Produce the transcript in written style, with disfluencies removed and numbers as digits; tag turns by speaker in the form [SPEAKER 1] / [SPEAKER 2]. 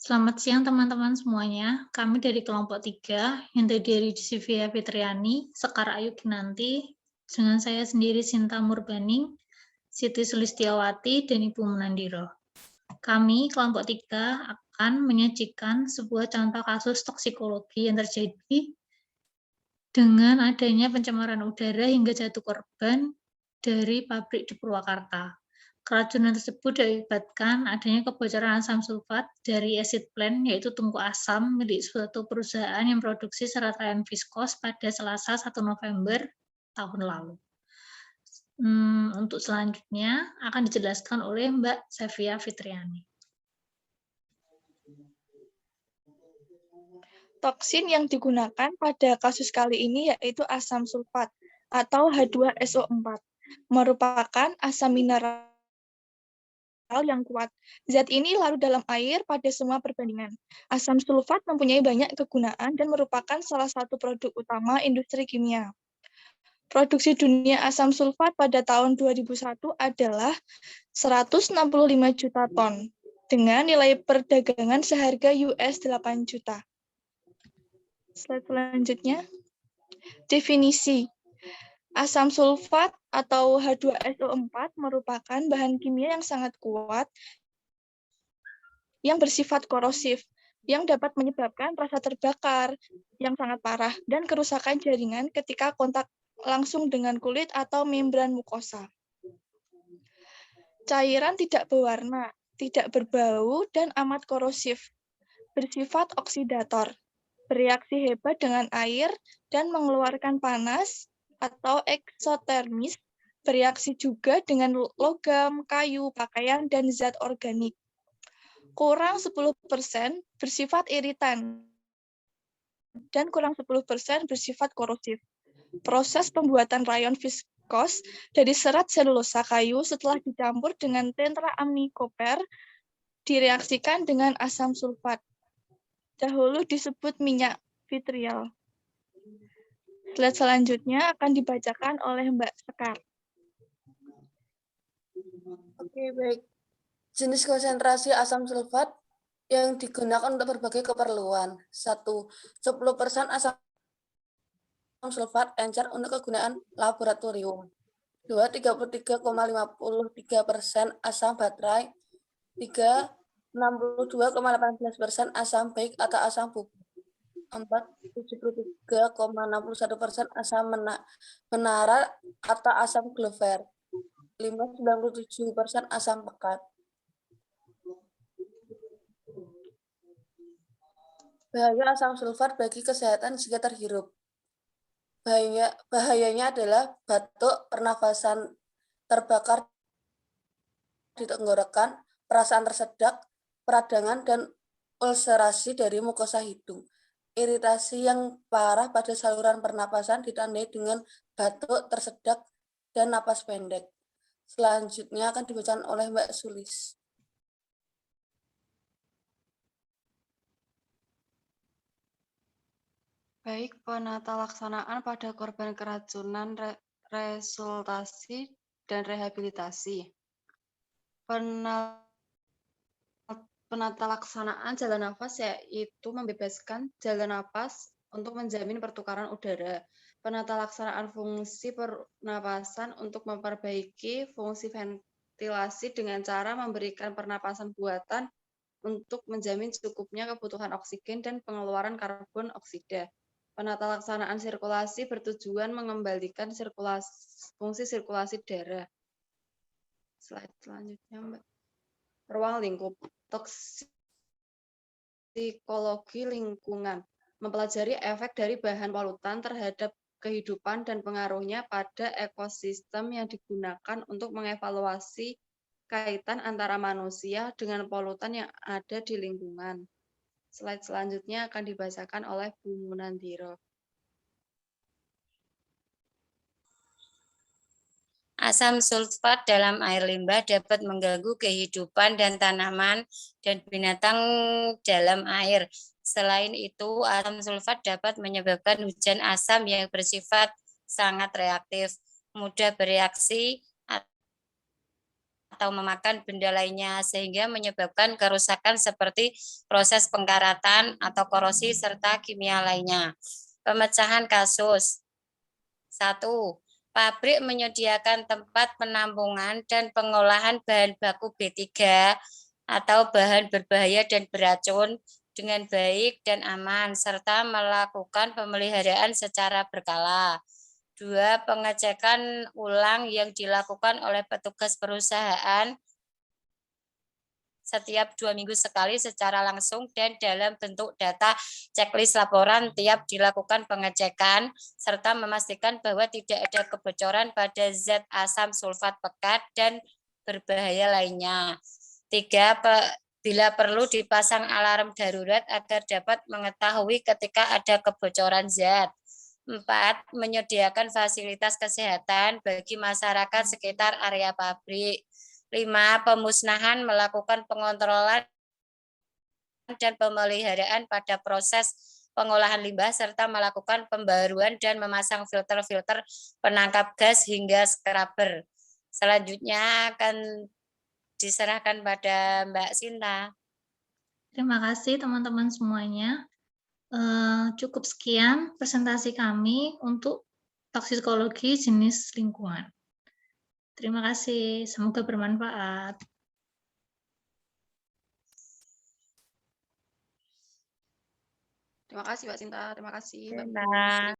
[SPEAKER 1] Selamat siang teman-teman semuanya. Kami dari kelompok 3 yang terdiri dari Sivia Fitriani, Sekar Ayu Kinanti, dengan saya sendiri Sinta Murbaning, Siti Sulistiawati, dan Ibu Munandiro. Kami, kelompok 3, akan menyajikan sebuah contoh kasus toksikologi yang terjadi dengan adanya pencemaran udara hingga jatuh korban dari pabrik di Purwakarta. Keracunan tersebut diakibatkan adanya kebocoran asam sulfat dari acid plant, yaitu tungku asam milik suatu perusahaan yang produksi serat rayon viskos pada Selasa 1 November tahun lalu. Untuk selanjutnya akan dijelaskan oleh Mbak Safia Fitriani.
[SPEAKER 2] Toksin yang digunakan pada kasus kali ini yaitu asam sulfat atau H2SO4, merupakan asam mineral yang kuat. Zat ini larut dalam air pada semua perbandingan. Asam sulfat mempunyai banyak kegunaan dan merupakan salah satu produk utama industri kimia. Produksi dunia asam sulfat pada tahun 2001 adalah 165 juta ton, dengan nilai perdagangan seharga US 8 juta. Slide selanjutnya. Definisi. Asam sulfat atau H2SO4 merupakan bahan kimia yang sangat kuat yang bersifat korosif, yang dapat menyebabkan rasa terbakar yang sangat parah dan kerusakan jaringan ketika kontak langsung dengan kulit atau membran mukosa. Cairan tidak berwarna, tidak berbau, dan amat korosif, bersifat oksidator, bereaksi hebat dengan air, dan mengeluarkan panas atau eksotermis, bereaksi juga dengan logam, kayu, pakaian, dan zat organik. Kurang 10% bersifat iritan, dan kurang 10% bersifat korosif. Proses pembuatan rayon viskos dari serat selulosa kayu setelah dicampur dengan tetraaminokoper direaksikan dengan asam sulfat. Dahulu disebut minyak vitriol. Slide selanjutnya akan dibacakan oleh Mbak Sekar.
[SPEAKER 3] Oke, baik. Jenis konsentrasi asam sulfat yang digunakan untuk berbagai keperluan. 1. 10% asam sulfat encer untuk kegunaan laboratorium. 2. 33,53% asam baterai. 3. 62,18% asam baik atau asam bubuk. 4. 73,61% asam menara atau asam glover. 5. 97% asam pekat. Bahaya asam sulfat bagi kesehatan jika terhirup. Bahayanya adalah batuk, pernafasan terbakar di tenggorokan, perasaan tersedak, peradangan, dan ulcerasi dari mukosa hidung. Iritasi yang parah pada saluran pernapasan ditandai dengan batuk, tersedak, dan napas pendek. Selanjutnya akan dibacakan oleh Mbak Sulis.
[SPEAKER 4] Baik, penata laksanaan pada korban keracunan, resultasi, dan rehabilitasi. Penata laksanaan jalan nafas yaitu membebaskan jalan nafas untuk menjamin pertukaran udara. Penata laksanaan fungsi pernapasan untuk memperbaiki fungsi ventilasi dengan cara memberikan pernapasan buatan untuk menjamin cukupnya kebutuhan oksigen dan pengeluaran karbon oksida. Penata laksanaan sirkulasi bertujuan mengembalikan fungsi sirkulasi darah. Slide selanjutnya, Mbak. Ruang lingkup. Toksikologi lingkungan mempelajari efek dari bahan polutan terhadap kehidupan dan pengaruhnya pada ekosistem yang digunakan untuk mengevaluasi kaitan antara manusia dengan polutan yang ada di lingkungan. Slide selanjutnya akan dibacakan oleh Bu Munandiro.
[SPEAKER 5] Asam sulfat dalam air limbah dapat mengganggu kehidupan dan tanaman dan binatang dalam air. Selain itu, asam sulfat dapat menyebabkan hujan asam yang bersifat sangat reaktif, mudah bereaksi atau memakan benda lainnya sehingga menyebabkan kerusakan seperti proses pengkaratan atau korosi serta kimia lainnya. Pemecahan kasus. 1. Pabrik menyediakan tempat penampungan dan pengolahan bahan baku B3 atau bahan berbahaya dan beracun dengan baik dan aman serta melakukan pemeliharaan secara berkala. 2. Pengecekan ulang yang dilakukan oleh petugas perusahaan setiap 2 minggu sekali secara langsung dan dalam bentuk data checklist laporan tiap dilakukan pengecekan, serta memastikan bahwa tidak ada kebocoran pada zat asam sulfat pekat dan berbahaya lainnya. 3. Bila perlu dipasang alarm darurat agar dapat mengetahui ketika ada kebocoran zat. 4. Menyediakan fasilitas kesehatan bagi masyarakat sekitar area pabrik. 5. Pemusnahan melakukan pengontrolan dan pemeliharaan pada proses pengolahan limbah serta melakukan pembaruan dan memasang filter-filter penangkap gas hingga scrubber. Selanjutnya akan diserahkan pada Mbak Sinta.
[SPEAKER 1] Terima kasih teman-teman semuanya. Cukup sekian presentasi kami untuk toksikologi jenis lingkungan. Terima kasih, semoga bermanfaat.
[SPEAKER 4] Terima kasih Mbak Sinta, terima kasih Mbak.
[SPEAKER 5] Sinta.